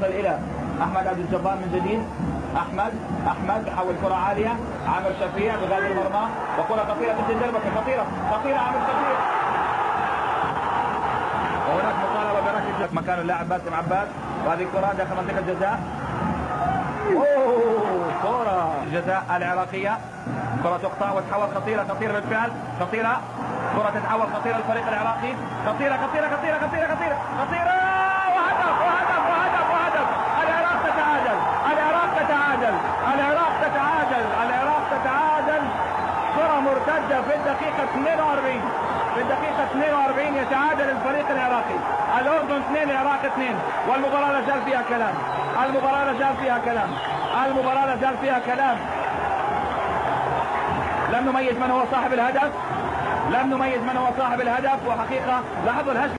تصل إلى أحمد عبد الجبار من جديد. أحمد بحول كرة عالية. عامر شفيع بغادر المرمى وكرة خطيرة من جدا. خطيرة عامر شفيع. وهناك مطالبة بركلة مكان اللاعب باسم عباس، وهذه الكرة داخل منطقة الجزاء. كرة الجزاء العراقية. كرة تقطع وتحول خطيرة بالفعل. كرة تتحول خطيرة للفريق العراقي. خطيرة. وهدف. العراق تتعادل. كرة مرتدة في الدقيقة 42 يتعادل الفريق العراقي. الأردن 2 العراق 2. والمباراة لا زال فيها كلام. لم نميز من هو صاحب الهدف. وحقيقة لاحظوا الهجمة.